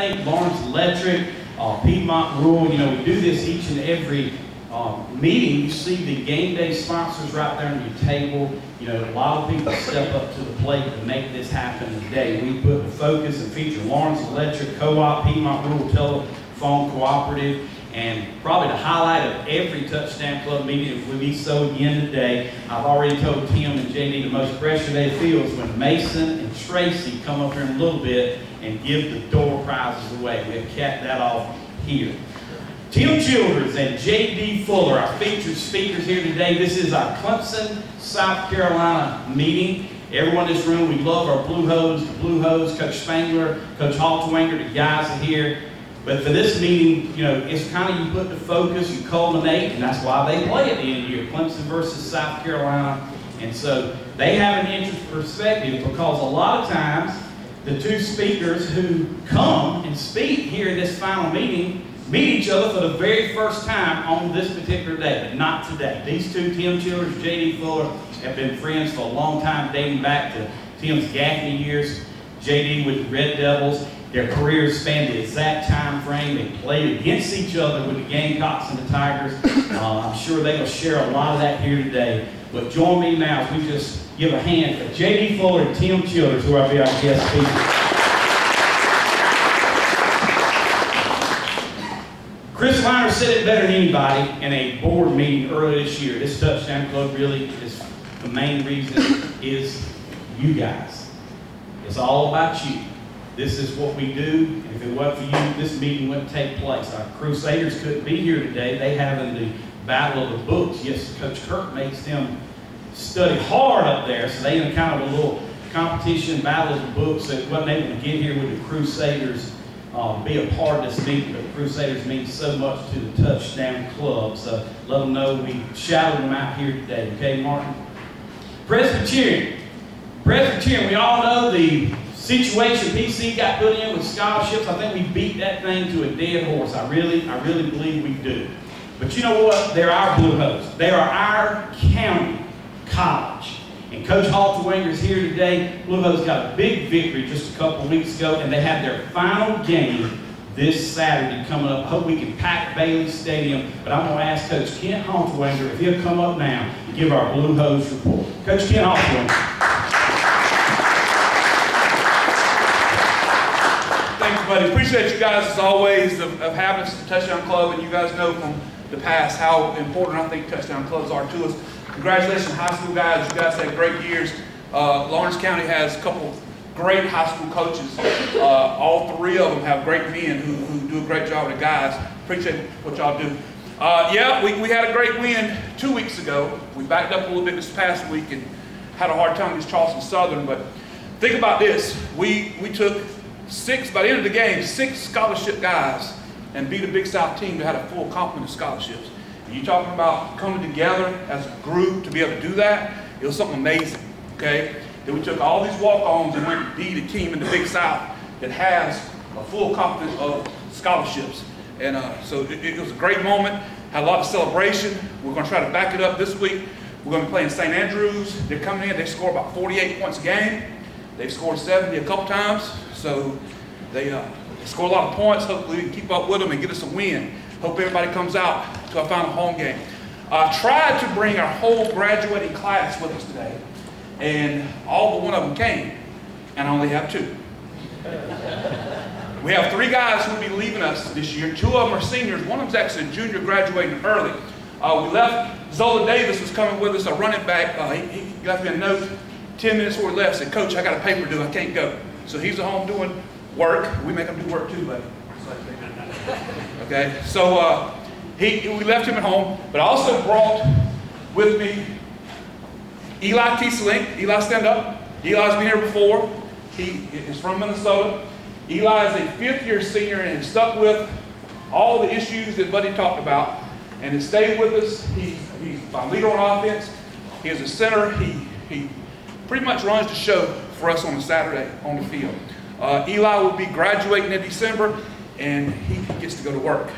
thank Lawrence Electric, Piedmont Rural. You know, we do this each and every meeting. You see the game day sponsors right there on your table. You know, a lot of people step up to the plate to make this happen today. We put the focus and feature Lawrence Electric, Co-op, Piedmont Rural Telephone Cooperative, and probably the highlight of every Touchdown Club meeting will be so again today. I've already told Tim and JD the most pressure they feel is when Mason and Tracy come up here in a little bit and give the door prizes away. We've capped that off here. Tim Childers and J.D. Fuller, our featured speakers here today. This is our Clemson-South Carolina meeting. Everyone in this room, we love our Blue Hose, the Blue Hose, Coach Spangler, Coach Haltiwanger, the guys are here. But for this meeting, you know, it's kind of you put the focus, you culminate, and that's why they play at the end of the year, Clemson versus South Carolina. And so they have an interest perspective because a lot of times the two speakers who come and speak here in this final meeting meet each other for the very first time on this particular day, but not today. These two, Tim Childers and J.D. Fuller, have been friends for a long time, dating back to Tim's Gaffney years, J.D. with the Red Devils. Their careers span the exact time frame. They played against each other with the Gamecocks and the Tigers. I'm sure they will share a lot of that here today. But join me now as we just give a hand for J.D. Fuller and Tim Childers, who will be our guest speakers. Chris Liner said it better than anybody in a board meeting earlier this year. This Touchdown Club really is the main reason is you guys. It's all about you. This is what we do. If it wasn't for you, this meeting wouldn't take place. Our Crusaders couldn't be here today. They having the battle of the books. Yes, Coach Kirk makes them study hard up there, so they in kind of a little competition, battle of the books, so they wasn't able to get here with the Crusaders. Be a part of this meeting. The Crusaders mean so much to the Touchdown Club, so let them know we shouted them out here today. Okay, Martin? Presbyterian, we all know the situation PC got put in with scholarships. I think we beat that thing to a dead horse. I really believe we do. But you know what? They're our Blue Hose. They are our county college. And Coach Haltiwanger is here today. Blue Hose got a big victory just a couple weeks ago, and they have their final game this Saturday coming up. I hope we can pack Bailey Stadium, but I'm going to ask Coach Kent Haltiwanger if he'll come up now and give our Blue Hose report. Coach Kent Haltiwanger. Thanks, buddy. Appreciate you guys, as always, of having us at the Touchdown Club, and you guys know from the past how important I think Touchdown Clubs are to us. Congratulations, high school guys. You guys had great years. Lawrence County has a couple great high school coaches. All three of them have great men who do a great job with the guys. Appreciate what y'all do. Yeah, we had a great win 2 weeks ago. We backed up a little bit this past week and had a hard time against Charleston Southern. But think about this. We took by the end of the game, 6 scholarship guys and beat a Big South team that had a full complement of scholarships. You talking about coming together as a group to be able to do that? It was something amazing, okay? Then we took all these walk-ons and went to beat a team in the Big South that has a full complement of scholarships. And so it was a great moment, had a lot of celebration. We're going to try to back it up this week. We're going to be playing St. Andrews. They're coming in, they score about 48 points a game. They've scored 70 a couple times, so they score a lot of points. Hopefully we can keep up with them and get us a win. Hope everybody comes out to our final home game. I tried to bring our whole graduating class with us today, and all but one of them came, and I only have 2. We have 3 guys who will be leaving us this year. 2 of them are seniors. One of them's actually a junior graduating early. We left, Zola Davis was coming with us, a running back. He left me a note 10 minutes before he left, said, "Coach, I got a paper due, I can't go." So he's at home doing work. We make him do work too, buddy. Okay, so we left him at home, but I also brought with me Eli Kieseling. Eli, stand up. Eli's been here before. He is from Minnesota. Eli is a 5th-year senior and has stuck with all the issues that Buddy talked about and has stayed with us. He's my leader on offense. He is a center. He pretty much runs the show for us on a Saturday on the field. Eli will be graduating in December, and he gets to go to work.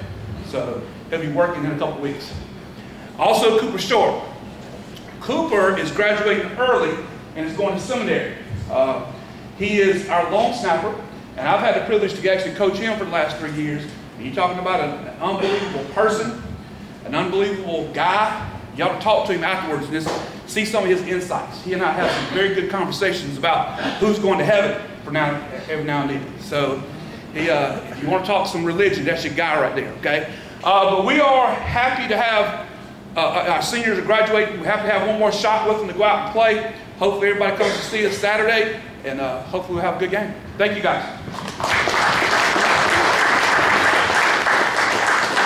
So he'll be working in a couple weeks. Also, Cooper Short. Cooper is graduating early and is going to seminary. He is our long snapper. And I've had the privilege to actually coach him for the last 3 years. And you're talking about an unbelievable person, an unbelievable guy. You ought to talk to him afterwards and just see some of his insights. He and I have some very good conversations about who's going to heaven every now and then. So if you want to talk some religion, that's your guy right there, okay? But we are happy to have our seniors are graduating. We have to have one more shot with them to go out and play. Hopefully everybody comes to see us Saturday, and hopefully we'll have a good game. Thank you, guys.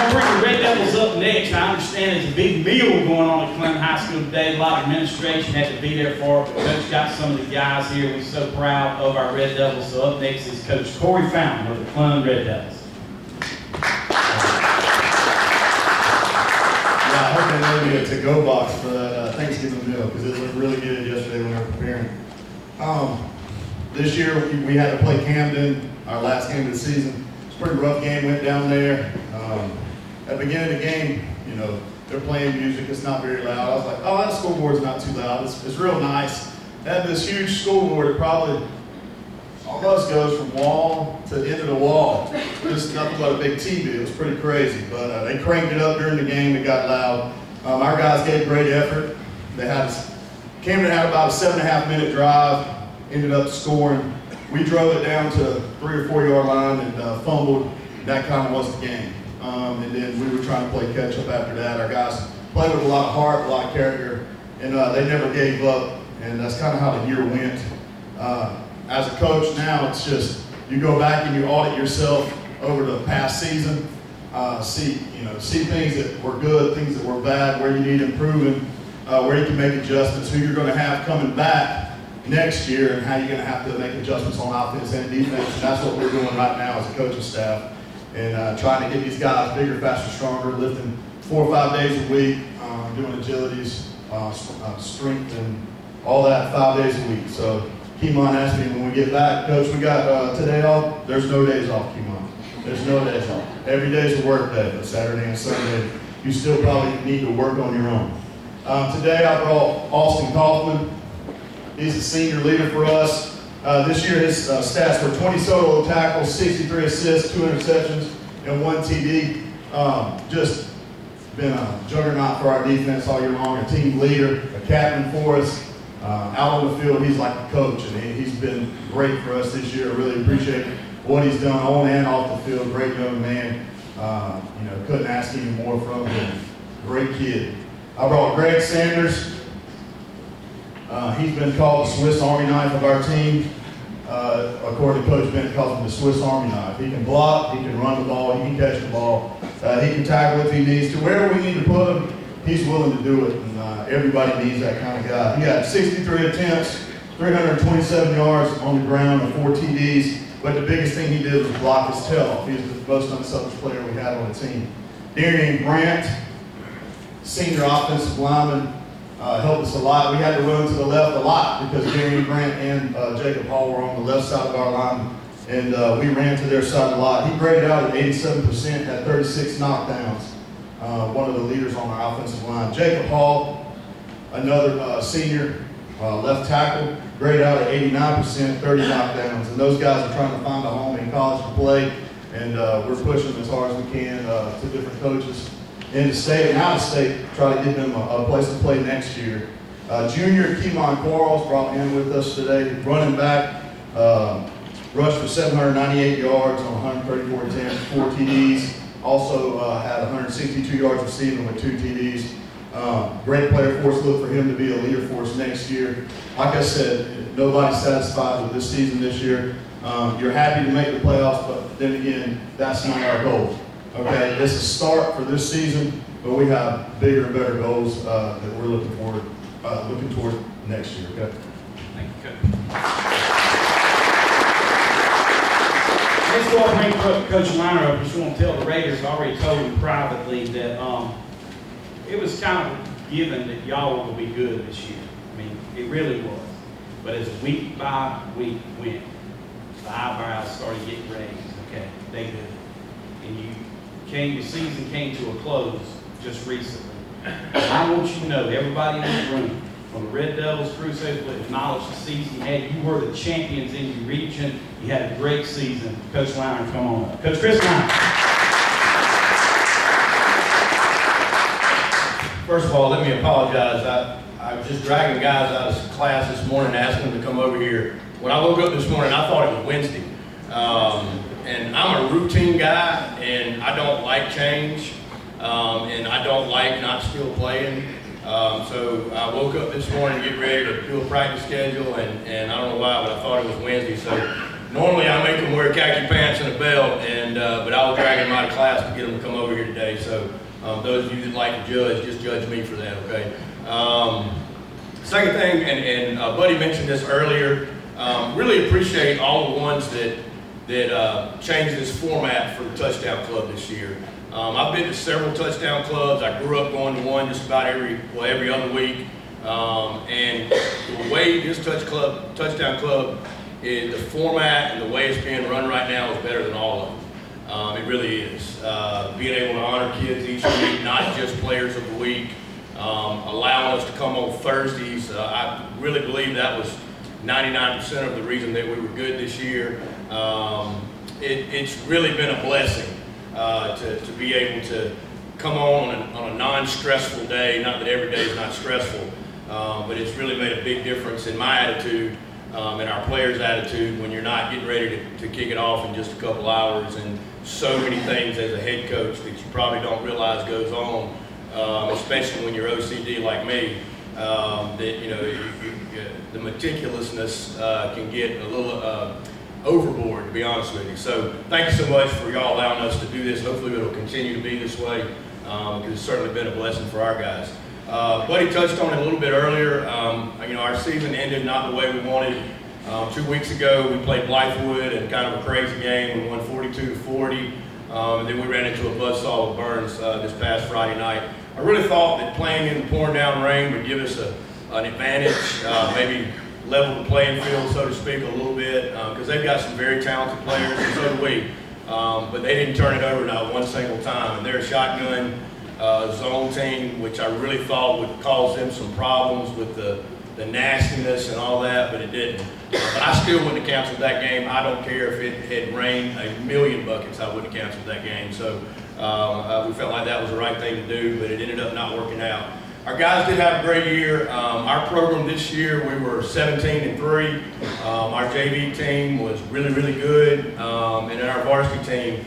I'm going to bring the Red Devils up next. I understand there's a big meal going on at Clemson High School today. A lot of administration had to be there for it, but Coach got some of the guys here. We're so proud of our Red Devils. So up next is Coach Corey Fountain of the Clemson Red Devils. I hope they know me a to-go box for that Thanksgiving meal because it looked really good yesterday when we were preparing. This year we had to play Camden, our last game of the season. It's a pretty rough game, went down there. At the beginning of the game, you know, they're playing music, it's not very loud. I was like, oh, that scoreboard's not too loud, it's real nice. They had this huge scoreboard that probably almost goes from wall to end of the wall. Just nothing but a big TV. It was pretty crazy. But they cranked it up during the game. It got loud. Our guys gave great effort. Camden had about a 7.5-minute drive. Ended up scoring. We drove it down to the 3 or 4 yard line and fumbled. That kind of was the game. And then we were trying to play catch up after that. Our guys played with a lot of heart, a lot of character, and they never gave up. And that's kind of how the year went. As a coach now, it's just you go back and you audit yourself over the past season, see things that were good, things that were bad, where you need improvement, where you can make adjustments, who you're going to have coming back next year, and how you're going to have to make adjustments on offense and defense. And that's what we're doing right now as a coaching staff, and trying to get these guys bigger, faster, stronger, lifting 4 or 5 days a week, doing agilities, strength, and all that 5 days a week. So Keemon asked me when we get back, Coach, we got today off. There's no days off, Keemon. There's no days off. Every day is a work day, but Saturday and Sunday, you still probably need to work on your own. Today I brought Austin Kaufman. He's a senior leader for us. This year his stats were 20 solo tackles, 63 assists, 2 interceptions, and 1 TD. Just been a juggernaut for our defense all year long, a team leader, a captain for us. Out on the field, he's like a coach, and he's been great for us this year. I really appreciate what he's done on and off the field. Great young man. Couldn't ask any more from him. Great kid. I brought Greg Sanders. He's been called the Swiss Army knife of our team. According to Coach Bennett, calls him the Swiss Army knife. He can block, he can run the ball, he can catch the ball, he can tackle if he needs to. Wherever we need to put him, he's willing to do it, and everybody needs that kind of guy. He got 63 attempts, 327 yards on the ground, and 4 TDs, but the biggest thing he did was block his tail off. He was the most unselfish player we had on the team. Darian Grant, senior offensive lineman, helped us a lot. We had to run to the left a lot because Darian Grant and Jacob Hall were on the left side of our line, and we ran to their side a lot. He graded out at 87%, had 36 knockdowns. One of the leaders on our offensive line. Jacob Hall, another senior left tackle, graded out at 89%, 30 knockdowns. And those guys are trying to find a home in college to play, and we're pushing them as hard as we can to different coaches in the state and out of state, try to get them a place to play next year. Junior Keemon Quarles brought in with us today, running back, rushed for 798 yards on 134 attempts, 4 TDs. Also had 162 yards receiving with 2 TDs. Great player for us. Look for him to be a leader for us next year. Like I said, nobody's satisfied with this season this year. You're happy to make the playoffs, but then again, that's not our goal. Okay, it's a start for this season, but we have bigger and better goals that we're looking toward next year. Okay. Thank you, Coach. Let's go ahead and bring Coach Liner up. I just want to tell the Raiders, I already told him privately that it was kind of given that y'all were going to be good this year. I mean, it really was. But as week by week went, the eyebrows started getting raised. Okay, they did. And your season came to a close just recently. And I want you to know, everybody in this room, from the Red Devils, Crusaders, will acknowledge the season you had. You were the champions in your region. You had a great season. Coach Liner, come on up. Coach Chris Liner. First of all, let me apologize. I was just dragging guys out of class this morning, asking them to come over here. When I woke up this morning, I thought it was Wednesday. And I'm a routine guy, and I don't like change, and I don't like not still playing. So I woke up this morning, getting ready to do a practice schedule, and I don't know why, but I thought it was Wednesday. So normally I make them wear khaki pants and a belt, but I was dragging them out of class to get them to come over here today. So those of you that like to judge, just judge me for that, okay? Second thing, and Buddy mentioned this earlier, really appreciate all the ones that changed this format for the Touchdown Club this year. I've been to several Touchdown Clubs. I grew up going to one just about every other week. And the way this Touchdown Club, the format and the way it's being run right now is better than all of them. It really is. Being able to honor kids each week, not just players of the week, allowing us to come on Thursdays. I really believe that was 99% of the reason that we were good this year. It's really been a blessing to be able to come on a non-stressful day. Not that every day is not stressful, but it's really made a big difference in my attitude and our players' attitude when you're not getting ready to kick it off in just a couple hours, and so many things as a head coach that you probably don't realize goes on, especially when you're OCD like me. That the meticulousness can get a little overboard, to be honest with you. So thank you so much for y'all allowing us to do this. Hopefully it'll continue to be this way, because it's certainly been a blessing for our guys. Buddy touched on it a little bit earlier. Our season ended not the way we wanted. 2 weeks ago we played Blythewood in kind of a crazy game. We won 42-40, and then we ran into a buzzsaw with Burns this past Friday night. I really thought that playing in the pouring down rain would give us an advantage, maybe level the playing field, so to speak, a little bit, because they've got some very talented players, and so do we. But they didn't turn it over not one single time. And they're a shotgun zone team, which I really thought would cause them some problems with the nastiness and all that, but it didn't. But I still wouldn't have canceled that game. I don't care if it had rained a million buckets, I wouldn't have canceled that game. So we felt like that was the right thing to do, but it ended up not working out. Our guys did have a great year. Our program this year, we were 17-3. Our JV team was really, really good. And then our varsity team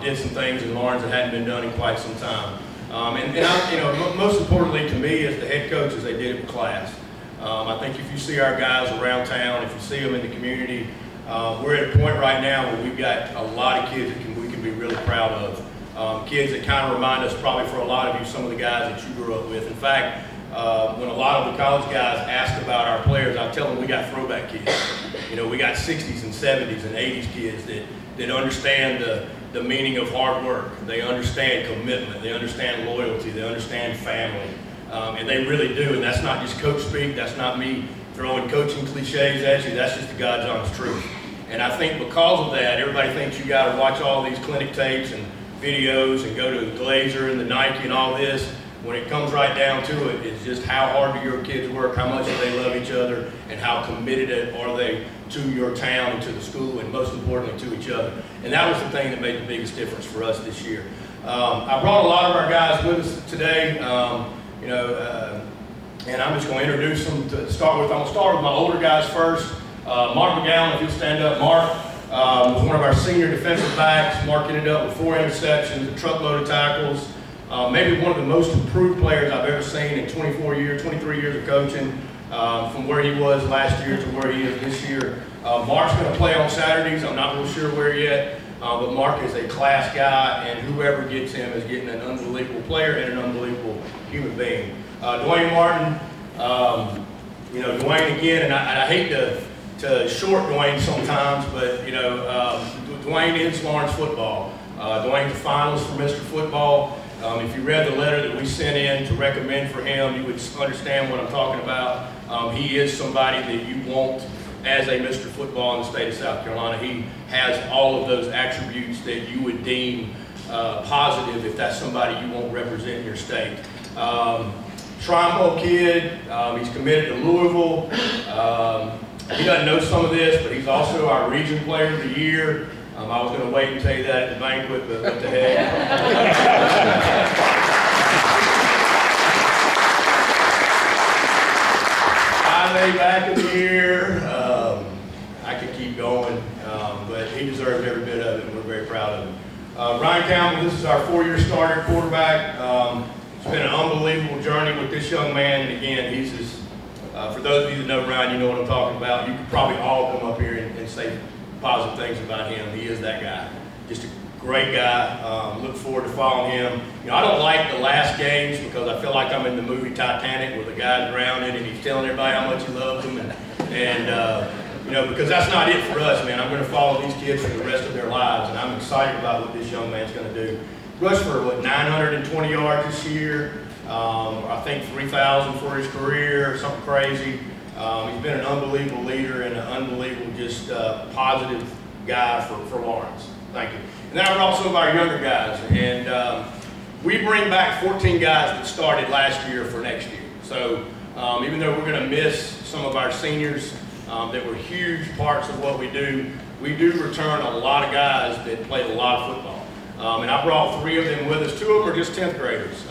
did some things in Lawrence that hadn't been done in quite some time. Most importantly to me as the head coach is they did it with class. I think if you see our guys around town, if you see them in the community, we're at a point right now where we've got a lot of kids that we can be really proud of. Kids that kind of remind us, probably for a lot of you, some of the guys that you grew up with. In fact, when a lot of the college guys ask about our players, I tell them we got throwback kids. We got 60s and 70s and 80s kids that understand the meaning of hard work. They understand commitment. They understand loyalty. They understand family. And they really do. And that's not just coach speak. That's not me throwing coaching cliches at you. That's just the God's honest truth. And I think because of that, everybody thinks you got to watch all these clinic tapes and videos and go to the Glazer and the Nike and all this. When it comes right down to it, it's just how hard do your kids work, how much do they love each other, and how committed are they to your town and to the school, and most importantly to each other. And that was the thing that made the biggest difference for us this year. I brought a lot of our guys with us today, and I'm just going to introduce them to start with. I'm going to start with my older guys first. Mark McGowan, if you'll stand up. Mark was one of our senior defensive backs. Mark ended up with 4 interceptions, a truckload of tackles. Maybe one of the most improved players I've ever seen in 23 years of coaching, from where he was last year to where he is this year. Mark's going to play on Saturdays. I'm not real sure where yet, but Mark is a class guy, and whoever gets him is getting an unbelievable player and an unbelievable human being. Dwayne Martin, Dwayne again, and I hate to short Dwayne sometimes, but Dwayne is Lawrence football. Dwayne's a finalist for Mr. Football. If you read the letter that we sent in to recommend for him, you would understand what I'm talking about. He is somebody that you want as a Mr. Football in the state of South Carolina. He has all of those attributes that you would deem positive if that's somebody you want representing your state. Shrine Bowl kid, he's committed to Louisville. He doesn't know some of this, but he's also our Region Player of the Year. I was going to wait and tell you that at the banquet, but what the heck. IMA Back of the Year. I could keep going, but he deserves every bit of it, and we're very proud of him. Ryan Campbell, this is our 4-year starter quarterback. It's been an unbelievable journey with this young man, and again, he's just, for those of you that know Ryan, you know what I'm talking about. You could probably all come up here and say positive things about him. He is that guy. Just a great guy. Look forward to following him. You know, I don't like the last games because I feel like I'm in the movie Titanic where the guy's drowning and he's telling everybody how much he loves them. You know, because that's not it for us, man. I'm going to follow these kids for the rest of their lives, and I'm excited about what this young man's going to do. Rushed for, what, 920 yards this year. I think 3,000 for his career, something crazy. He's been an unbelievable leader and an unbelievable, just positive guy for Lawrence. Thank you. And then I brought some of our younger guys, and we bring back 14 guys that started last year for next year. So even though we're going to miss some of our seniors that were huge parts of what we do return a lot of guys that played a lot of football. And I brought 3 of them with us. 2 of them are just 10th graders.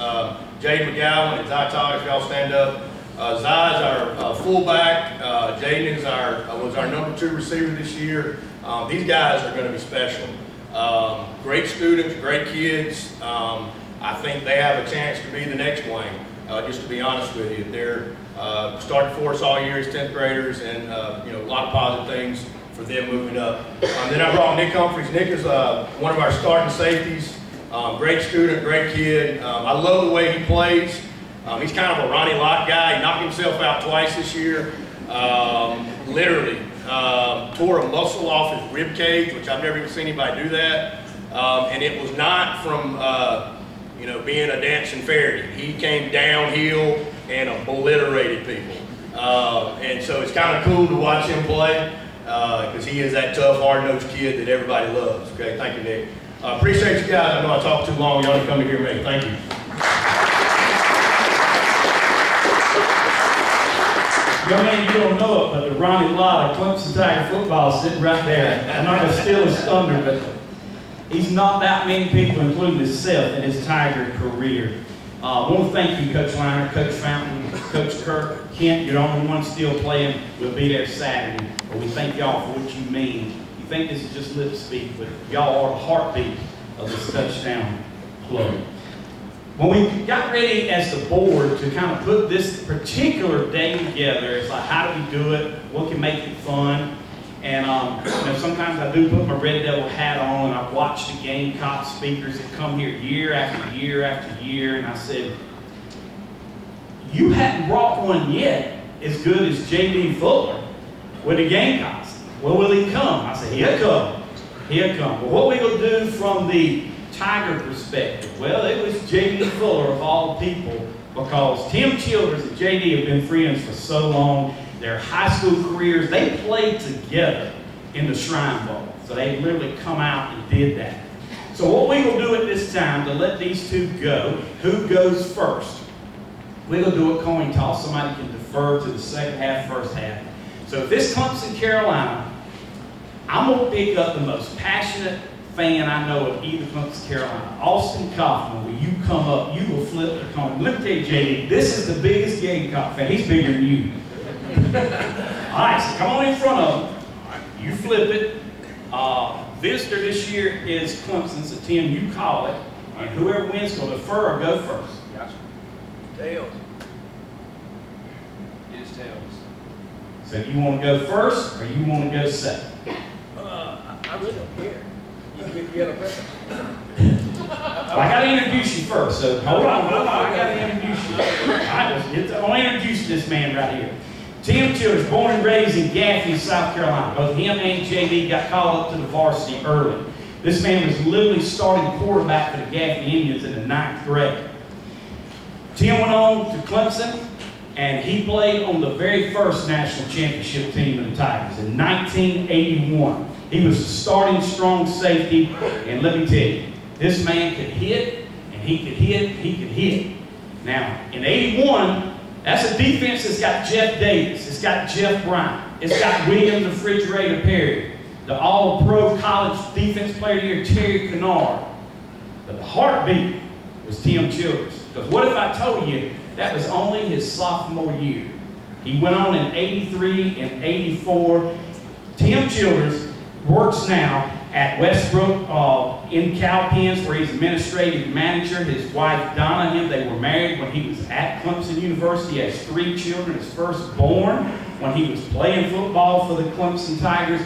Jaden McGowan and Ty Todd, if y'all stand up. Zai's our fullback. Jaden was our number 2 receiver this year. These guys are going to be special. Great students, great kids. I think they have a chance to be the next Wayne, just to be honest with you. They're started for us all year as 10th graders, and you know, a lot of positive things for them moving up. Then I brought Nick Humphreys. Nick is one of our starting safeties. Great student, great kid. I love the way he plays. He's kind of a Ronnie Lott guy. He knocked himself out twice this year. Literally tore a muscle off his rib cage, which I've never even seen anybody do that. And it was not from you know, being a dancing fairy. He came downhill and obliterated people. And so it's kind of cool to watch him play because he is that tough, hard-nosed kid that everybody loves. Okay, thank you, Nick. Appreciate you guys. I know I talked too long. Y'all come to hear me. Thank you. Young man, you don't know it, but the Ronnie Lott of Clemson Tiger football is sitting right there. I'm not going to steal his thunder, but he's not that many people, including himself, in his Tiger career. I want to thank you, Coach Liner, Coach Fountain, Coach Kirk, Kent. You're the only one still playing. We'll be there Saturday. But we thank y'all for what you mean. You think this is just lip speak, but y'all are the heartbeat of this touchdown club. When we got ready as the board to kind of put this particular day together, it's like, how do we do it? What can make it fun? And you know, sometimes I do put my Red Devil hat on, and I watch the Gamecock speakers that come here year after year after year, and I said, you hadn't brought one yet as good as J.D. Fuller with the Gamecocks. Well, will he come? I said, he'll come. He'll come. Well, what we going to do from the Tiger perspective? Well, it was J.D. Fuller of all people, because Tim Childers and J.D. have been friends for so long. Their high school careers, they played together in the Shrine Bowl. So they literally come out and did that. So what we will do at this time to let these two go, who goes first? We're going to do a coin toss. Somebody can defer to the second half, first half. So if this Clemson, Carolina, I'm going to pick up the most passionate fan I know of either Clemson, Carolina. Austin Kaufman, when you come up, you will flip the coin. Let me tell you, JD, this is the biggest Gamecock fan. He's bigger than you. All right, so come on in front of him. You flip it. Visitor this year is Clemson, so Tim, you call it. And whoever wins will defer or go first. Gotcha. Tails. It is tails. So you want to go first or you want to go second? I really don't care. You got a preference? I got to introduce you first, so hold on. I got to introduce you. I want to introduce this man right here. Tim Childers, born and raised in Gaffney, South Carolina. Both him and JD got called up to the varsity early. This man was literally starting quarterback for the Gaffney Indians in the 9th grade. Tim went on to Clemson, and he played on the very first national championship team of the Tigers in 1981. He was a starting strong safety, and let me tell you, this man could hit, and he could hit, he could hit. Now, in 81, That's a defense that's got Jeff Davis, it's got Jeff Bryant, it's got Williams Refrigerator Perry, the All-Pro College Defense Player of the Year, Terry Kennard. But the heartbeat was Tim Childress. Because what if I told you that was only his sophomore year? He went on in 83 and 84. Tim Childress works now at Westbrook in Cowpens, where he's administrative manager. His wife Donna and him, they were married when he was at Clemson University. He has 3 children, his firstborn when he was playing football for the Clemson Tigers.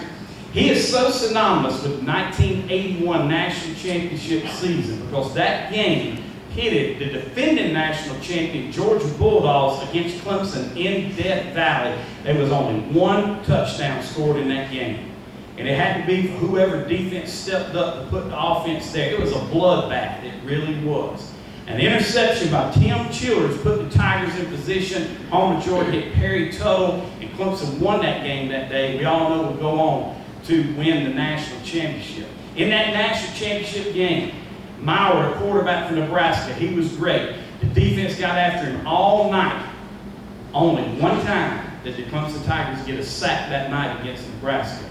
He is so synonymous with the 1981 national championship season because that game pitted the defending national champion Georgia Bulldogs against Clemson in Death Valley. There was only 1 touchdown scored in that game. And it had to be for whoever defense stepped up to put the offense there. It was a bloodbath. It really was. An interception by Tim Childress put the Tigers in position. Homer Jordan hit Perry Tuttle, and Clemson won that game that day. We all know would go on to win the national championship. In that national championship game, Maurer, a quarterback from Nebraska, he was great. The defense got after him all night. Only one time did the Clemson Tigers get a sack that night against Nebraska.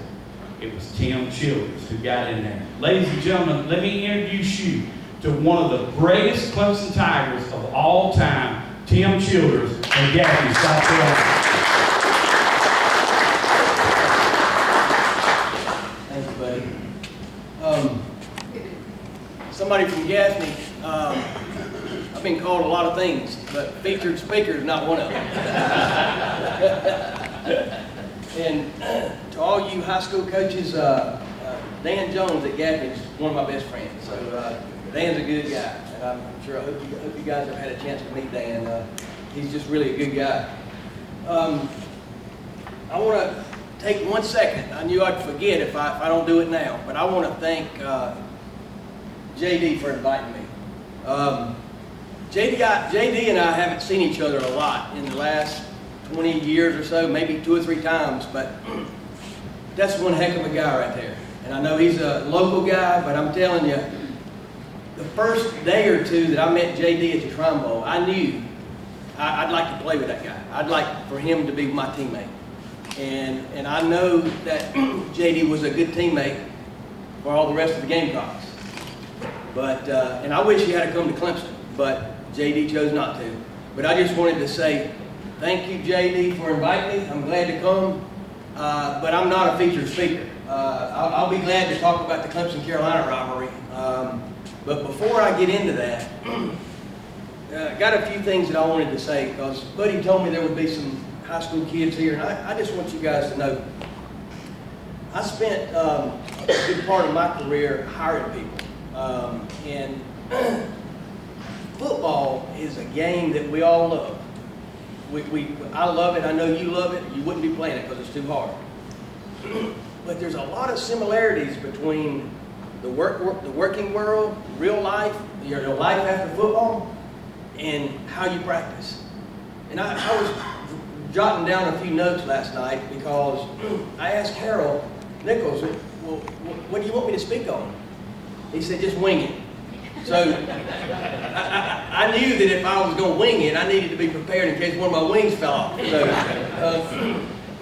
It was Tim Childress who got in there. Ladies and gentlemen, let me introduce you to one of the greatest Clemson Tigers of all time, Tim Childress from Gaffney, South Carolina. Thank you, buddy. Somebody from Gaffney, I've been called a lot of things, but featured speaker is not one of them. And to all you high school coaches, Dan Jones at Gaffney is one of my best friends. So Dan's a good guy, and I'm sure I hope you guys have had a chance to meet Dan. He's just really a good guy. I want to take 1 second. I knew I'd forget if I don't do it now, but I want to thank JD for inviting me. JD and I haven't seen each other a lot in the last 20 years or so, maybe 2 or 3 times, but that's one heck of a guy right there. And I know he's a local guy, but I'm telling you, the first day or 2 that I met JD at the Shrine Bowl, I knew I'd like to play with that guy. I'd like for him to be my teammate. And I know that JD was a good teammate for all the rest of the Gamecocks. But, and I wish he had to come to Clemson, but JD chose not to. But I just wanted to say, thank you, JD, for inviting me. I'm glad to come, but I'm not a featured speaker. I'll be glad to talk about the Clemson-Carolina rivalry. But before I get into that, I got a few things that I wanted to say because Buddy told me there would be some high school kids here, and I just want you guys to know, I spent a good part of my career hiring people. And football is a game that we all love. I love it. I know you love it. You wouldn't be playing it because it's too hard. But there's a lot of similarities between the working world, real life, your life after football, and how you practice. And I was jotting down a few notes last night because I asked Harold Nichols, well, what do you want me to speak on? He said, just wing it. So I knew that if I was going to wing it, I needed to be prepared in case one of my wings fell off. So,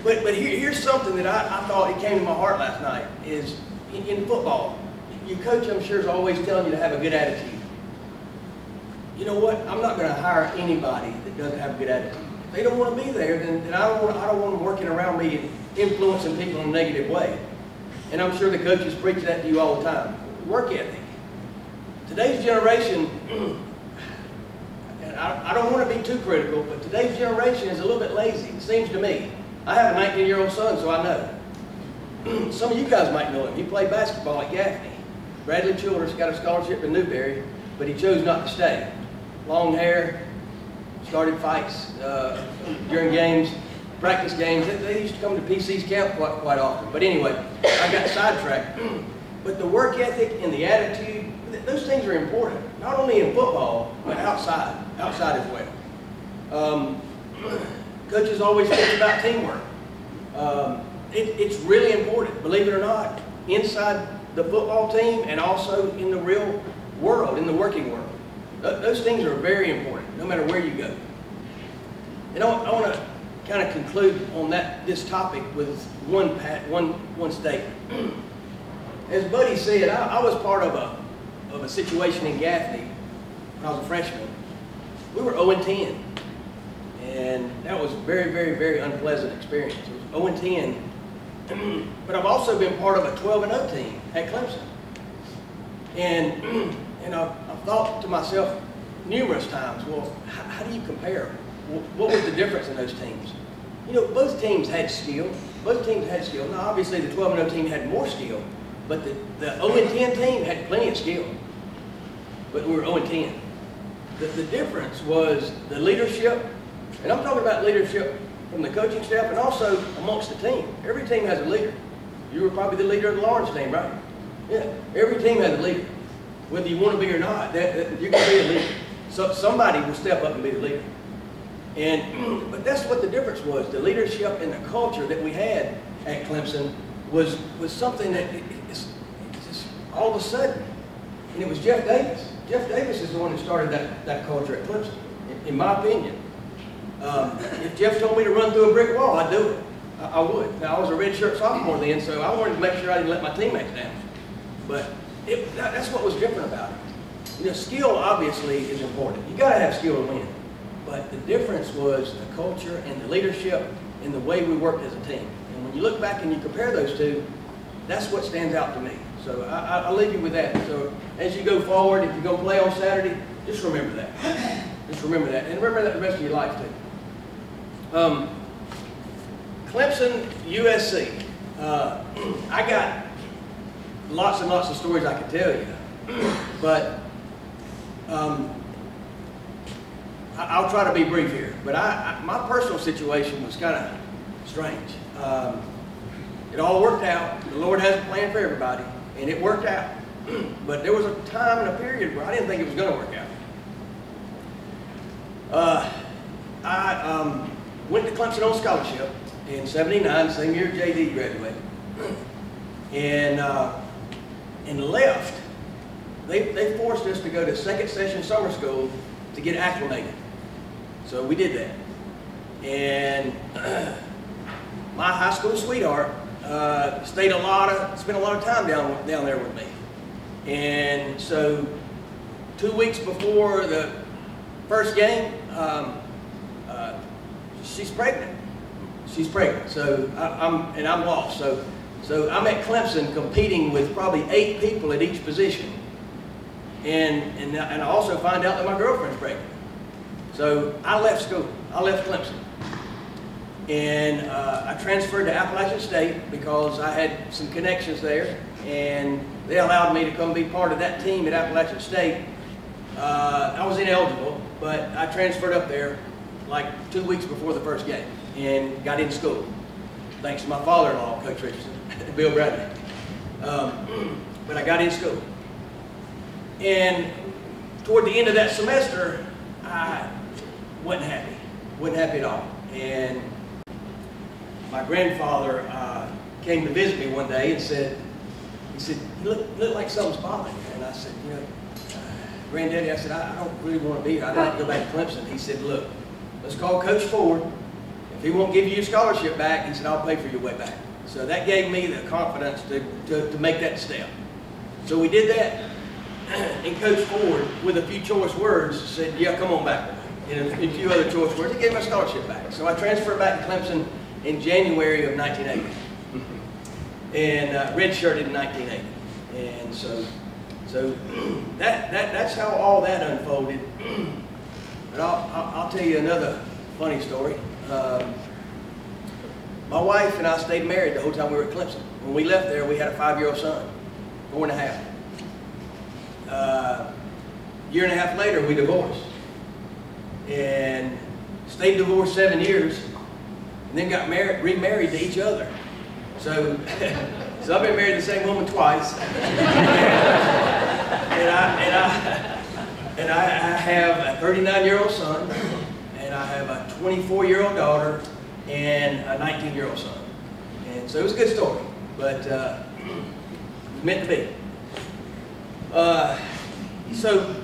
but here's something that I thought it came to my heart last night is in football, your coach, I'm sure, is always telling you to have a good attitude. You know what? I'm not going to hire anybody that doesn't have a good attitude. If they don't want to be there, then I don't want them working around me and influencing people in a negative way. And I'm sure the coaches preach that to you all the time. Work ethic. Today's generation, and I don't want to be too critical, but today's generation is a little bit lazy, it seems to me. I have a 19-year-old son, so I know. Some of you guys might know him. He played basketball at Gaffney. Bradley Childress got a scholarship in Newberry, but he chose not to stay. Long hair, started fights during games, practice games. They used to come to PC's camp quite often. But anyway, I got sidetracked. But the work ethic and the attitude, those things are important, not only in football, but outside as well. Coaches always talk about teamwork. It's really important, believe it or not, inside the football team and also in the real world, in the working world. Those things are very important, no matter where you go. And I want to kind of conclude on this topic with one statement. As Buddy said, I was part of a situation in Gaffney when I was a freshman. We were 0-10, and that was a very, very, very unpleasant experience. It was 0-10, but I've also been part of a 12-0 team at Clemson. And I've thought to myself numerous times, well, how do you compare? What was the difference in those teams? You know, both teams had skill. Both teams had skill. Now, obviously, the 12-0 team had more skill, but the 0-10 team had plenty of skill. But we were 0-10. The difference was the leadership, and I'm talking about leadership from the coaching staff and also amongst the team. Every team has a leader. You were probably the leader of the Lawrence team, right? Yeah, every team has a leader. Whether you want to be or not, you're going to be a leader. So somebody will step up and be the leader. But that's what the difference was. The leadership and the culture that we had at Clemson was something that it's just all of a sudden. And it was Jeff Davis. Jeff Davis is the one who started that culture at Clemson, in my opinion. If Jeff told me to run through a brick wall, I'd do it. I would. Now, I was a redshirt sophomore then, so I wanted to make sure I didn't let my teammates down. But that's what was different about it. You know, skill obviously is important. You got to have skill to win. But the difference was the culture and the leadership and the way we worked as a team. And when you look back and you compare those two, that's what stands out to me. So I'll leave you with that. So as you go forward, if you're going to play on Saturday, just remember that. Just remember that. And remember that the rest of your life too. Clemson, USC. I got lots and lots of stories I could tell you. But I'll try to be brief here. But my personal situation was kind of strange. It all worked out. The Lord has a plan for everybody, and it worked out. But there was a time and a period where I didn't think it was going to work out. I went to Clemson on scholarship in '79, same year JD graduated, and left. They forced us to go to second session summer school to get acclimated. So we did that. And my high school sweetheart spent a lot of time down there with me. And so 2 weeks before the first game, she's pregnant. She's pregnant. So I'm lost. So I'm at Clemson competing with probably 8 people at each position. And I also find out that my girlfriend's pregnant. So I left school. I left Clemson. And I transferred to Appalachian State because I had some connections there. And they allowed me to come be part of that team at Appalachian State. I was ineligible, but I transferred up there like 2 weeks before the first game and got in school. Thanks to my father-in-law, Coach Richardson, Bill Bradley. But I got in school. And toward the end of that semester, I wasn't happy. Wasn't happy at all. And my grandfather came to visit me one day and said, you look like something's bothering you. And I said, you know, Granddaddy, I said, I don't really want to be here. I'd like to go back to Clemson. He said, look, let's call Coach Ford. If he won't give you your scholarship back, he said, I'll pay for your way back. So that gave me the confidence to make that step. So we did that. And Coach Ford, with a few choice words, said, yeah, come on back. And a few other choice words, he gave my scholarship back. So I transferred back to Clemson in January of 1980. And redshirted in 1980. And so that's how all that unfolded. But I'll tell you another funny story. My wife and I stayed married the whole time we were at Clemson. When we left there, we had a 5-year-old son, 4.5. Year and a half later, we divorced. And stayed divorced 7 years, and then got remarried to each other. So I've been married to the same woman twice. and I have a 39-year-old son, and I have a 24-year-old daughter, and a 19-year-old son. And so it was a good story, but it was meant to be. So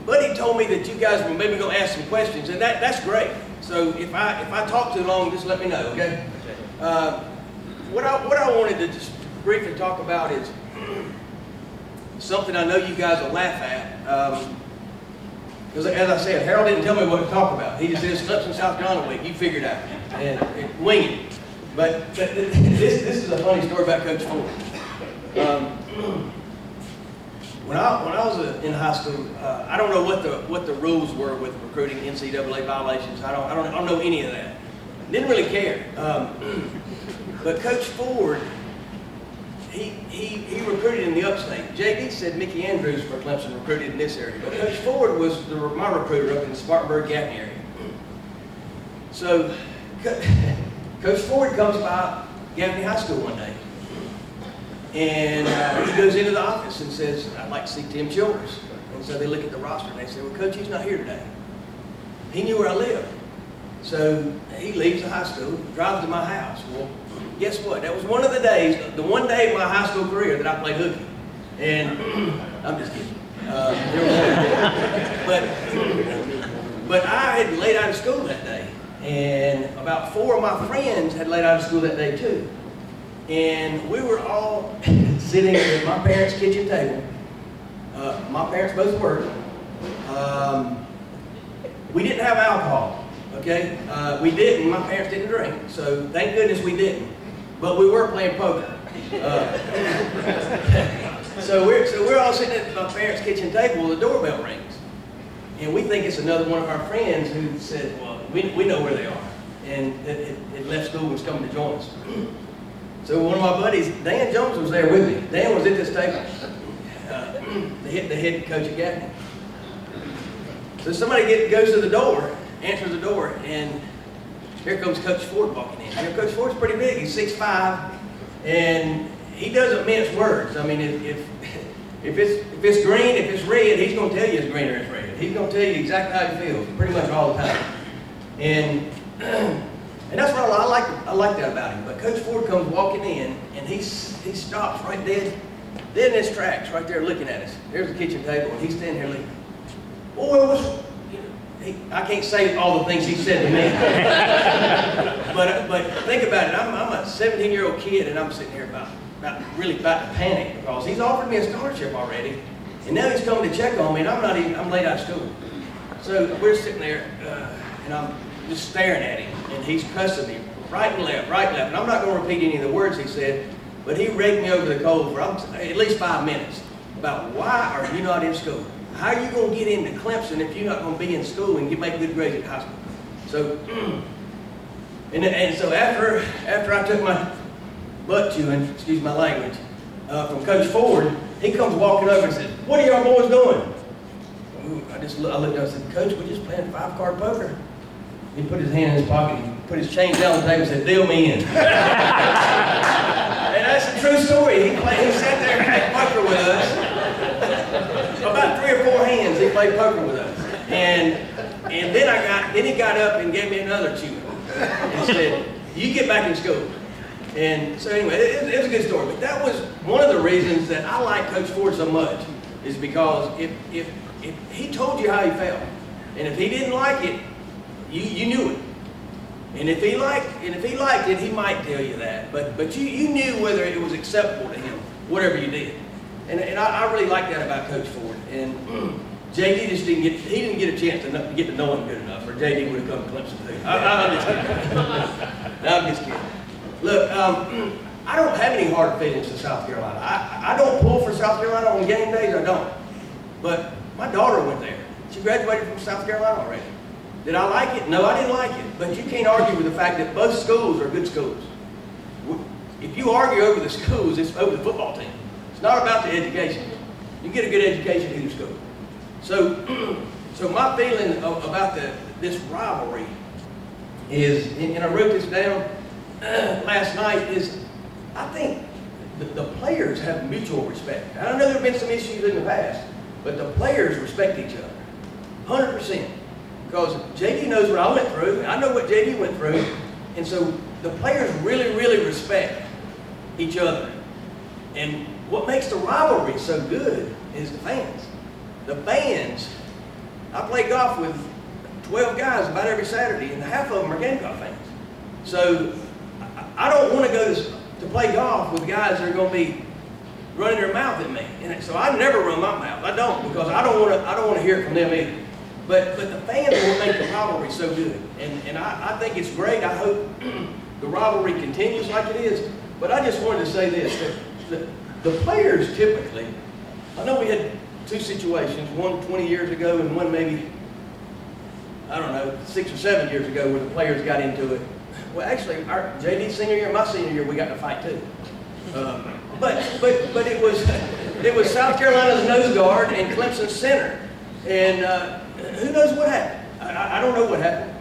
Buddy told me that you guys were maybe going to ask some questions, and that's great. So if I talk too long, just let me know, okay? What I wanted to just briefly talk about is something I know you guys will laugh at. Because as I said, Harold didn't tell me what to talk about. He just said, Clemson-South Carolina week, you figure it out, and wing it. But this is a funny story about Coach Ford. When I was in high school, I don't know what the rules were with recruiting, NCAA violations. I don't know any of that. Didn't really care. But Coach Ford, he recruited in the upstate. JD said Mickey Andrews for Clemson recruited in this area, but Coach Ford was my recruiter up in the Spartanburg-Gaffney area. So Coach Ford comes by Gaffney High School one day, and he goes into the office and says, "I'd like to see Tim Childers." And so they look at the roster and they say, "Well, Coach, he's not here today." He knew where I lived. So he leaves the high school, drives to my house. Well, guess what? That was one of the days, the one day of my high school career that I played hooky. And I'm just kidding. But I had laid out of school that day. And about 4 of my friends had laid out of school that day too. And we were all sitting at my parents' kitchen table. My parents both worked. We didn't have alcohol. Okay, we didn't. My parents didn't drink, so thank goodness we didn't. But we were playing poker. So we're all sitting at my parents' kitchen table. The doorbell rings, and we think it's another one of our friends who said, "Well, we know where they are," and it left school and was coming to join us. So one of my buddies, Dan Jones, was there with me. Dan was at this table. The head coach at Gaffney. So somebody goes to the door. Answers the door, and here comes Coach Ford walking in. You know, Coach Ford's pretty big. He's 6'5", and he doesn't mince words. I mean, if it's green, if it's red, he's going to tell you it's green or it's red. He's going to tell you exactly how he feels, pretty much all the time. And that's what I like that about him. But Coach Ford comes walking in, and he stops right dead in his tracks, right there, looking at us. There's the kitchen table, and he's standing here looking. Boy, I can't say all the things he said to me, but think about it. I'm a 17-year-old kid, and I'm sitting here about to panic because he's offered me a scholarship already, and now he's coming to check on me, and I'm late out of school. So we're sitting there, and I'm just staring at him, and he's cussing me right and left, and I'm not going to repeat any of the words he said, but he raked me over the coals for at least 5 minutes about why are you not in school? How are you going to get into Clemson if you're not going to be in school and make good grades at high school? So, and so after I took my butt chewing, excuse my language, from Coach Ford, he comes walking over and says, "What are y'all boys doing?" I looked up and said, "Coach, we're just playing 5-card poker." He put his hand in his pocket, he put his change down on the table and said, "Deal me in." And that's a true story. He sat there and played poker with us. About 3 or 4 hands, he played poker with us, and then he got up and gave me another chew and said, "You get back in school." And so anyway, it was a good story. But that was one of the reasons that I like Coach Ford so much, is because if he told you how he felt, and if he didn't like it, you knew it. And if he liked it, he might tell you that. But you knew whether it was acceptable to him, whatever you did. And I really like that about Coach Ford. And JD just didn't get a chance to get to know him good enough, or JD would have come to Clemson too. I'm just kidding. No, I'm just kidding. Look, I don't have any hard feelings to South Carolina. I don't pull for South Carolina on game days, I don't. But my daughter went there. She graduated from South Carolina already. Did I like it? No, I didn't like it. But you can't argue with the fact that both schools are good schools. If you argue over the schools, it's over the football team. It's not about the education. You get a good education in your school. So my feeling about this rivalry is, and I wrote this down last night, is I think the players have mutual respect. I know there have been some issues in the past, but the players respect each other, 100%. Because JD knows what I went through, I know what JD went through, and so the players really, really respect each other. And what makes the rivalry so good is the fans. The fans, I play golf with 12 guys about every Saturday, and half of them are Gamecock fans. So I don't want to go to play golf with guys that are going to be running their mouth at me. And so I never run my mouth. I don't, because I don't want to hear it from them either. But the fans will make the rivalry so good. And I think it's great. I hope the rivalry continues like it is. But I just wanted to say this, that the players typically, I know we had two situations, one 20 years ago and one maybe, I don't know, 6 or 7 years ago where the players got into it. Well, actually, our JD's senior year, my senior year, we got in a fight too. But it was South Carolina's nose guard and Clemson's center. And who knows what happened? I don't know what happened.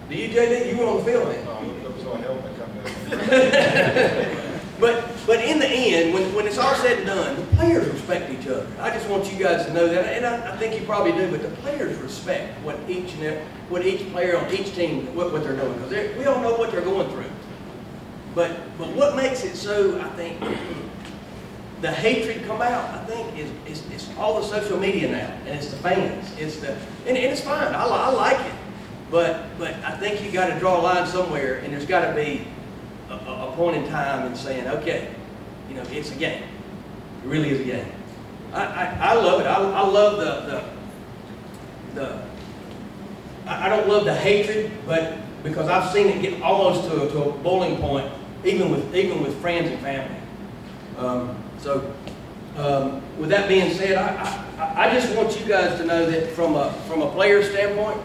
Do you, JD? You were on the field then. That was on help coming But in the end, when it's all said and done, the players respect each other. I just want you guys to know that, and I think you probably do. But the players respect what each player on each team what they're doing, because we all know what they're going through. But what makes it so, I think, the hatred come out, I think, is all the social media now, and it's the fans. And it's fine. I like it, but I think you got to draw a line somewhere, and there's got to be a point in time in saying, okay, you know, it's a game. It really is a game. I love it. I love I don't love the hatred, but because I've seen it get almost to a boiling point, even with friends and family. With that being said, I just want you guys to know that from a player standpoint,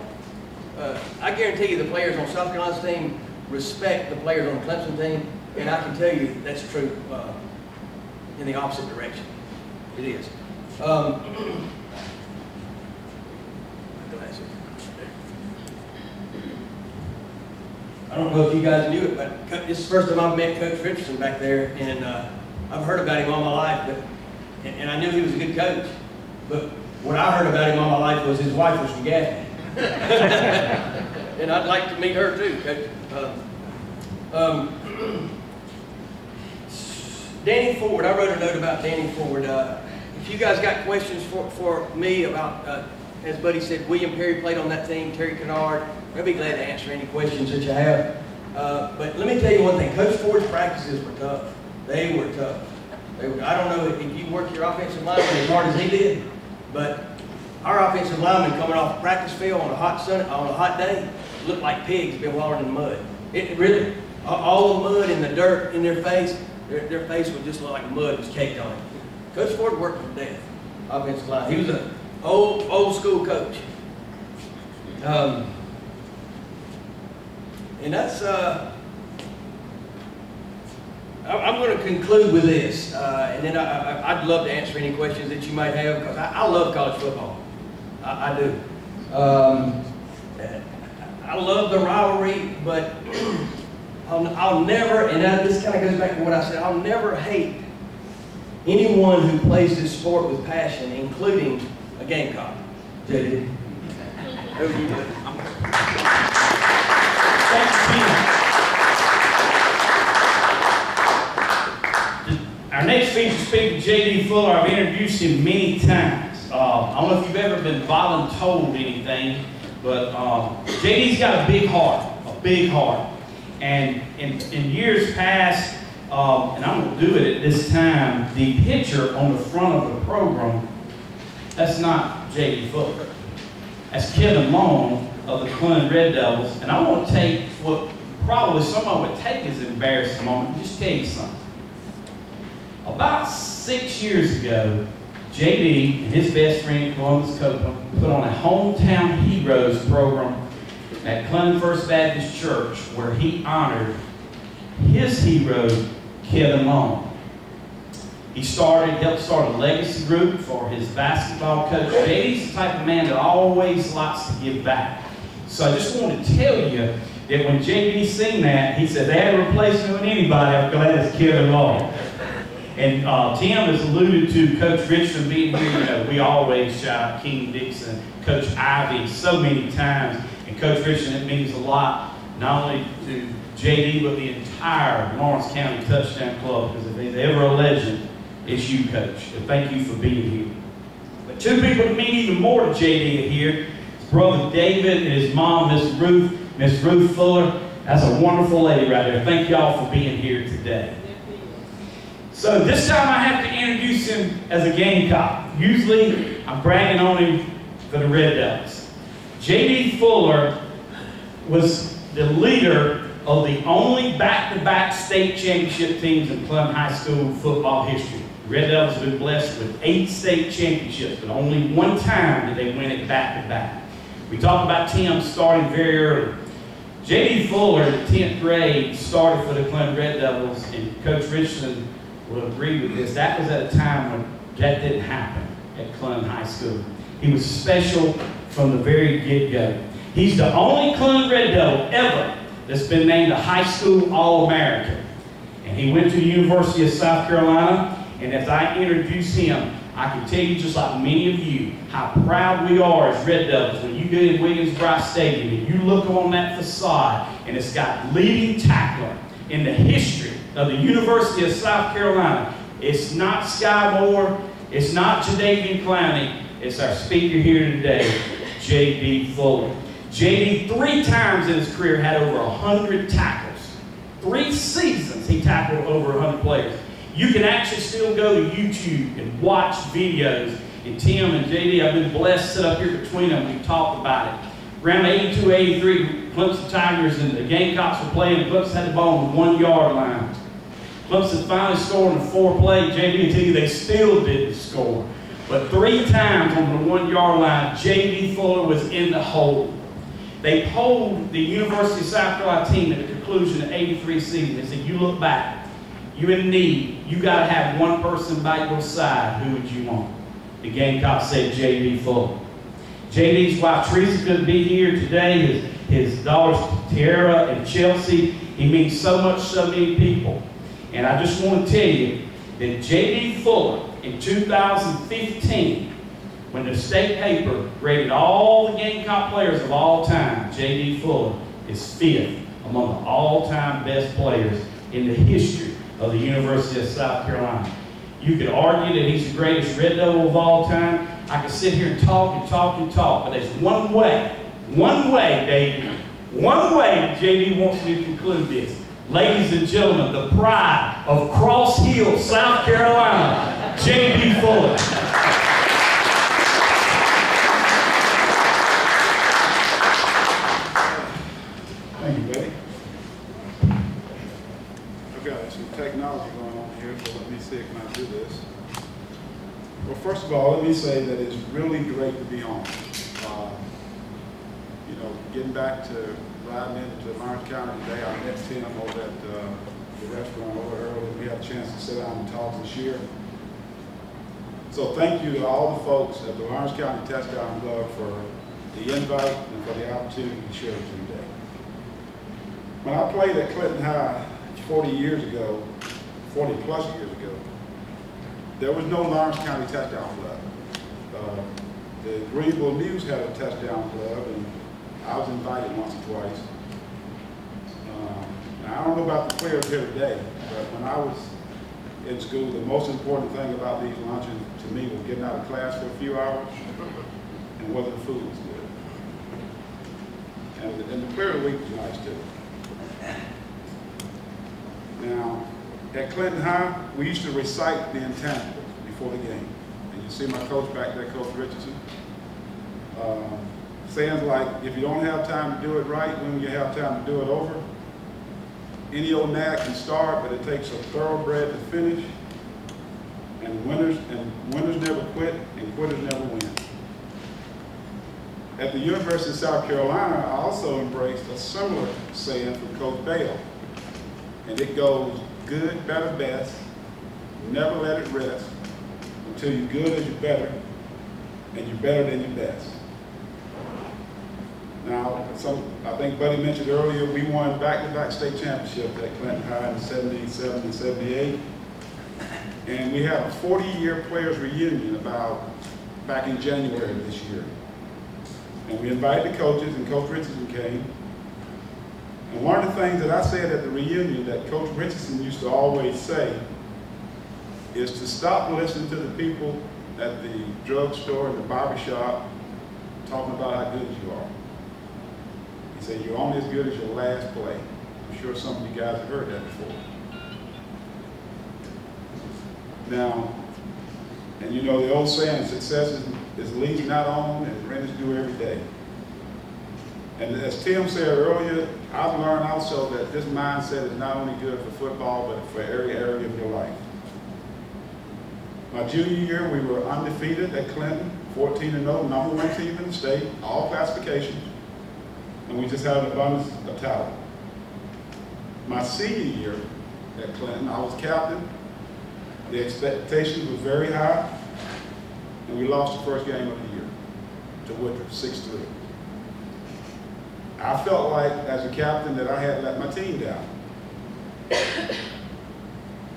I guarantee you the players on South Carolina's team respect the players on the Clemson team, and I can tell you that's true in the opposite direction. It is. I don't know if you guys knew it, but this is the first time I've met Coach Richardson back there, and I've heard about him all my life, and I knew he was a good coach. But what I heard about him all my life was his wife was from Gaffney. And I'd like to meet her too, Coach. Danny Ford, I wrote a note about Danny Ford. If you guys got questions for me about, as Buddy said, William Perry played on that team, Terry Kennard, I'd be glad to answer any questions that you have. But let me tell you one thing, Coach Ford's practices were tough. They were tough. I don't know if you worked your offensive lineman as hard as he did, but our offensive linemen coming off the practice field on a hot day looked like pigs been wallowing in the mud. It really, all the mud and the dirt in their face, their face would just look like mud was caked on it. Coach Ford worked to death, offensive line. He was an old school coach. And that's, I'm going to conclude with this, and then I'd love to answer any questions that you might have, because I love college football. I do. I love the rivalry, but I'll never, and this kind of goes back to what I said, I'll never hate anyone who plays this sport with passion, including a Gamecock. JD. Over to you, buddy. Our next featured speaker, J.D. Fuller, I've introduced him many times. I don't know if you've ever been voluntold anything, but J.D.'s got a big heart. And in years past, and I'm going to do it at this time, the picture on the front of the program, that's not J.D. Fuller. That's Kevin Long of the Clemson Red Devils. And I want to take what probably someone would take as an embarrassing moment and just tell you something. About 6 years ago, JD and his best friend, Columbus Copeland, put on a Hometown Heroes program at Clemson First Baptist Church where he honored his hero, Kevin Long. He helped start a legacy group for his basketball coach. JD's the type of man that always likes to give back. So I just want to tell you that when JD seen that, he said, they had to replace me with anybody, I'm glad it's Kevin Long. And Tim has alluded to Coach Richardson being here. You know, we always shout out King Dixon, Coach Ivy so many times. And Coach Richardson, it means a lot, not only to JD, but the entire Lawrence County Touchdown Club, because if there's ever a legend, it's you, Coach. And thank you for being here. But two people that mean even more to JD are here. brother David and his mom, Miss Ruth Fuller. That's a wonderful lady right there. Thank y'all for being here today. So this time I have to introduce him as a Gamecock. Usually I'm bragging on him for the Red Devils. J.D. Fuller was the leader of the only back-to-back state championship teams in Clemson High School football history. Red Devils have been blessed with 8 state championships, but only one time did they win it back-to-back. We talked about Tim starting very early. J.D. Fuller, in the 10th grade, started for the Clemson Red Devils, and Coach Richardson will agree with this. That was at a time when that didn't happen at Clemson High School. He was special from the very get-go. He's the only Clemson Red Devil ever that's been named a high school All-American. And he went to the University of South Carolina, and as I introduce him, I can tell you, just like many of you, how proud we are as Red Devils when you get in Williams-Brice Stadium and you look on that facade and it's got leading tackler in the history of the University of South Carolina. It's not Sky Moore, it's not Jadavian Clowney, it's our speaker here today, J.D. Fuller. J.D. 3 times in his career had over 100 tackles. 3 seasons he tackled over 100 players. You can actually still go to YouTube and watch videos. And Tim and J.D., I've been blessed to sit up here between them. We've talked about it. Around 82, 83, Clemson Tigers and the Gamecocks were playing. Clemson had the ball on the 1-yard line. Clemson finally scored in a 4-play. J.D. will tell you they still didn't score. But 3 times on the 1-yard line, J.D. Fuller was in the hole. They polled the University of South Carolina team at the conclusion of the 83 season. They said, you look back. You in need. You got to have one person by your side. Who would you want? The Gamecocks said J.D. Fuller. J.D.'s wife Teresa couldn't be here today. His daughters Tiara and Chelsea. He means so much to so many people. And I just want to tell you that J.D. Fuller in 2015, when the state paper rated all the Gamecock players of all time, J.D. Fuller is 5th among the all-time best players in the history of the University of South Carolina. You could argue that he's the greatest Red Devil of all time. I could sit here and talk and talk and talk, but there's one way, David, one way that J.D. wants me to conclude this. Ladies and gentlemen, the pride of Cross Hill, South Carolina, J.D. Fuller. Thank you, Betty. I've got some technology going on here, so let me see if I can do this. Well, first of all, let me say that it's really great to be home. You know, getting back to riding into Lawrence County today, I met Tim over at the restaurant over earlier. We had a chance to sit down and talk this year. So thank you to all the folks at the Lawrence County Touchdown Club for the invite and for the opportunity to share with you today. When I played at Clinton High 40 years ago, 40 plus years ago, there was no Lawrence County Touchdown Club. The Greenville News had a touchdown club, and I was invited once or twice. Now, I don't know about the players here today, but when I was in school, the most important thing about these luncheons to me was getting out of class for a few hours and whether the food was good. And the player of the week was nice too. Now, at Clinton High, we used to recite the intangibles before the game. And you see my coach back there, Coach Richardson. Sayings like, if you don't have time to do it right, when you have time to do it over? Any old nag can start, but it takes a thoroughbred to finish. And winners never quit, and quitters never win. At the University of South Carolina, I also embraced a similar saying from Coach Bale. And it goes, good, better, best. Never let it rest until you're good as you're better, and you're better than your best. Now, I think Buddy mentioned earlier, we won back-to-back state championships at Clinton High in 77 and 78. And we had a 40-year players reunion back in January of this year. And we invited the coaches, and Coach Richardson came. And one of the things that I said at the reunion that Coach Richardson used to always say is to stop listening to the people at the drugstore and the barbershop talking about how good you are. He said, you're only as good as your last play. I'm sure some of you guys have heard that before. Now, and you know the old saying, success is leads not on and rent is due every day. And as Tim said earlier, I've learned also that this mindset is not only good for football, but for every area of your life. My junior year, we were undefeated at Clinton, 14-0, number 1 team in the state, all classifications, and we just had an abundance of talent. My senior year at Clinton, I was captain. The expectations were very high, and we lost the first game of the year to Woodruff, 6-3. I felt like, as a captain, that I had let my team down.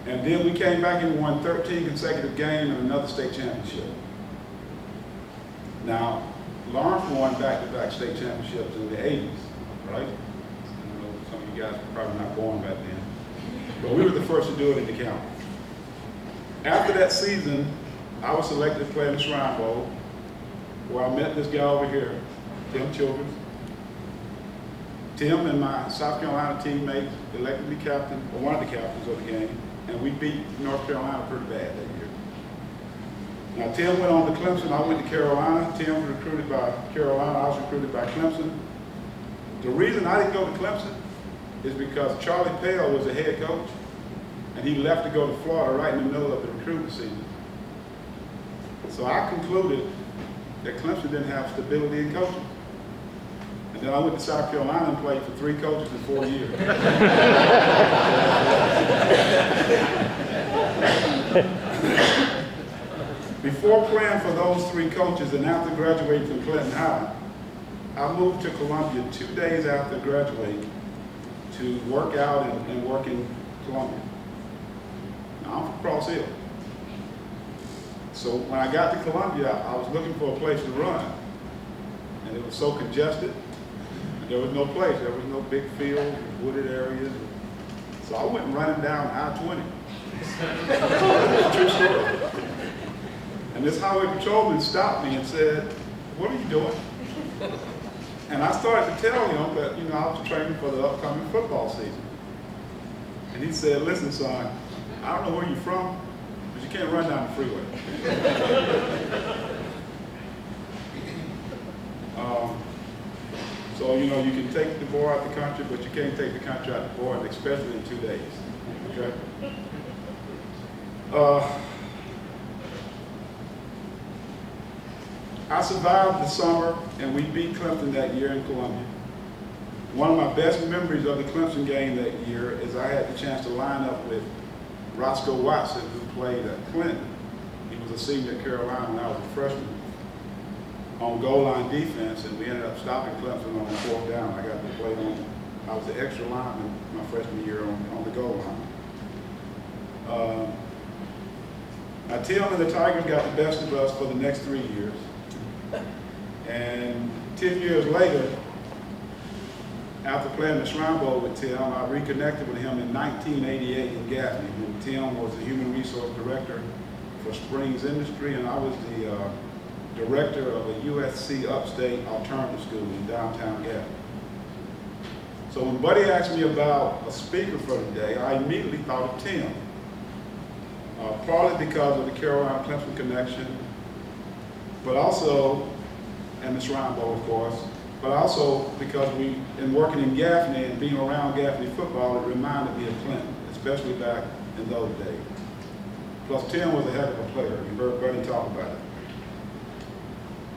And then we came back and won 13 consecutive games and another state championship. Now, Lawrence won back-to-back state championships in the 80s, right? I know some of you guys were probably not born back then. But we were the first to do it in the county. After that season, I was selected to play in the Shrine Bowl, where I met this guy over here, Tim Childress. Tim and my South Carolina teammate elected me captain, or one of the captains of the game, and we beat North Carolina pretty bad that year. Now, Tim went on to Clemson. I went to Carolina. Tim was recruited by Carolina. I was recruited by Clemson. The reason I didn't go to Clemson is because Charlie Pale was the head coach, and he left to go to Florida right in the middle of the recruiting season. So I concluded that Clemson didn't have stability in coaching. And then I went to South Carolina and played for 3 coaches in 4 years. Before playing for those 3 coaches and after graduating from Clinton High, I moved to Columbia 2 days after graduating to work out and work in Columbia. Now, I'm from Cross Hill. So when I got to Columbia, I was looking for a place to run. And it was so congested. There was no place. There was no big fields, wooded areas. So I went running down I-20. True story. And this highway patrolman stopped me and said, "What are you doing?" And I started to tell him that, you know, I was training for the upcoming football season. And he said, "Listen, son, I don't know where you're from, but you can't run down the freeway." So, you know, you can take the boy out the country, but you can't take the country out the boy, especially in 2 days. Okay? I survived the summer, and we beat Clemson that year in Columbia. One of my best memories of the Clemson game that year is I had the chance to line up with Roscoe Watson, who played at Clinton. He was a senior at Carolina when I was a freshman, on goal line defense, and we ended up stopping Clemson on the 4th down. I got to play on, I was the extra lineman my freshman year on the goal line. Now, Tim and the Tigers got the best of us for the next 3 years. And 10 years later, after playing the Shrine Bowl with Tim, I reconnected with him in 1988 in Gaffney, when Tim was the human resource director for Springs Industry, and I was the director of a USC Upstate alternative school in downtown Gaffney. So when Buddy asked me about a speaker for the day, I immediately thought of Tim. Partly because of the Carolina-Clemson connection, but also, and the Shrine Bowl, of course, but also because in working in Gaffney and being around Gaffney football, it reminded me of Clinton, especially back in those days. Plus, Tim was a heck of a player. You heard Buddy talk about it.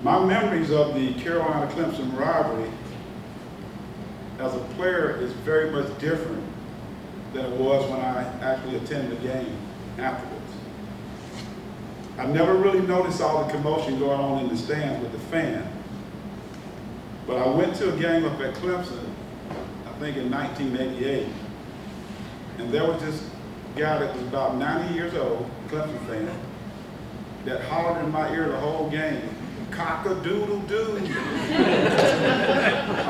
My memories of the Carolina-Clemson rivalry as a player is very much different than it was when I actually attended the game afterwards. I never really noticed all the commotion going on in the stands with the fans. But I went to a game up at Clemson, I think in 1988, and there was this guy that was about 90 years old, Clemson fan, that hollered in my ear the whole game, "Cock-a-doodle-doo." I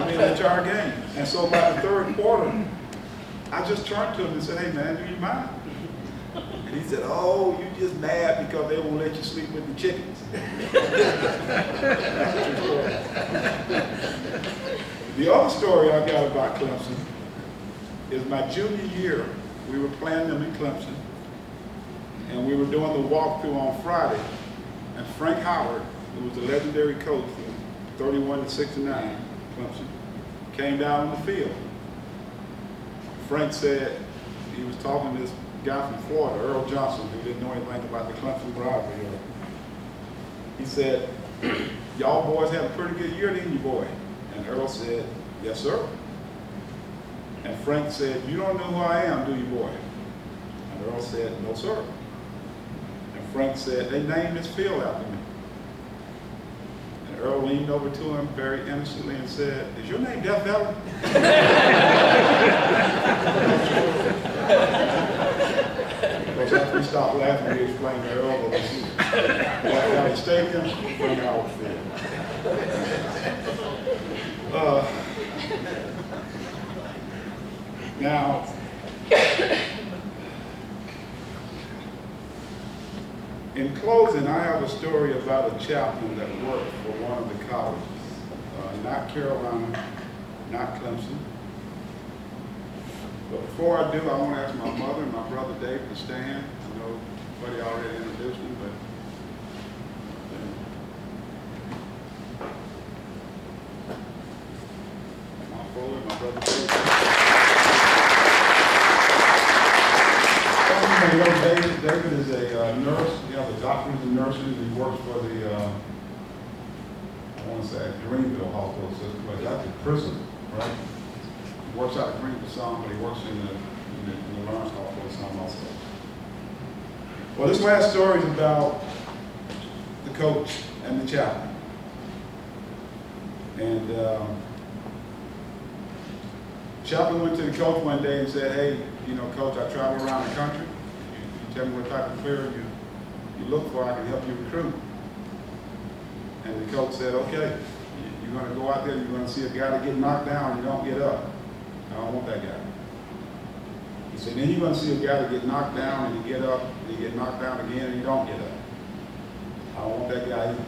mean, the entire game. And so by the 3rd quarter, I just turned to him and said, "Hey man, do you mind?" And he said, oh, you just mad because they won't let you sleep with the chickens. The other story I got about Clemson is my junior year. We were playing them in Clemson, and we were doing the walkthrough on Friday, and Frank Howard, who was the legendary coach from 31 to 69, Clemson, came down on the field. Frank said, he was talking to this guy from Florida, Earl Johnson, who didn't know anything about the Clemson rivalry. He said, y'all boys had a pretty good year, didn't you, boy? And Earl said, yes, sir. And Frank said, you don't know who I am, do you, boy? And Earl said, no, sir. And Frank said, they named this field after me. And Earl leaned over to him very innocently and said, is your name Death Valley? Because after we stopped laughing, we explained to Earl that this is Death Valley Stadium, Frank Howard Field. Now, in closing, I have a story about a chaplain that worked for one of the colleges, not Carolina, not Clemson. But before I do, I want to ask my mother and my brother Dave to stand. I know buddy already introduced him, but my brother Dave. David is a nurse. He has a doctorate in nursing. He works for the, I want to say, Greenville Hospital System, but that's a prison, right? He works out of Greenville some, but he works in the Lawrence Hospital some also. Well, this last story is about the coach and the chaplain. And chaplain went to the coach one day and said, hey, you know, coach, I travel around the country. You tell me what type of player you look for, I can help you recruit. And the coach said, okay, you're going to go out there, you're going to see a guy that get knocked down and you don't get up. I don't want that guy. He said, then you're going to see a guy that get knocked down and you get up, and you get knocked down again and you don't get up. I don't want that guy either.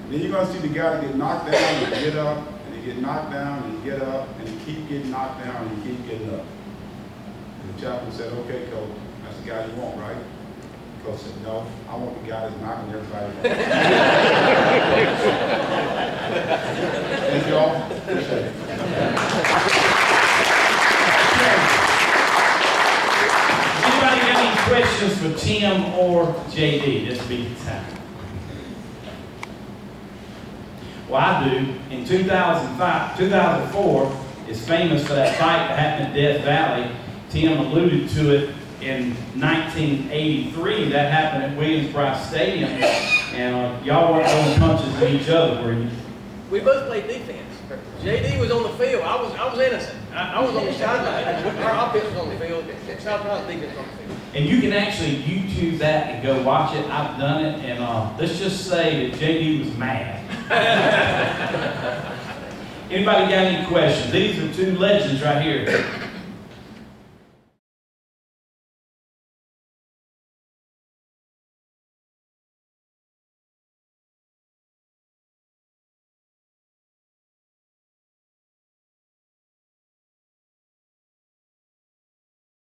Then you're going to see the guy that get knocked down and you get up, and you get knocked down and you get up, and you keep getting knocked down and you keep getting up. And the chaplain said, okay, coach, that's the guy you want, right? The coach said, no, I want the guy that's knocking everybody down. Thank you all. Appreciate it. Anybody got any questions for Tim or JD? This will be the time. Well, I do. In 2004 is famous for that fight that happened at Death Valley. Tim alluded to it in 1983. That happened at Williams-Brice Stadium. And y'all weren't throwing punches at each other, were you? We both played defense. JD was on the field. I was innocent. I was on the sideline. Our offense was on the field. South Carolina defense on the field. And you can actually YouTube that and go watch it. I've done it. And let's just say that JD was mad. Anybody got any questions? These are two legends right here.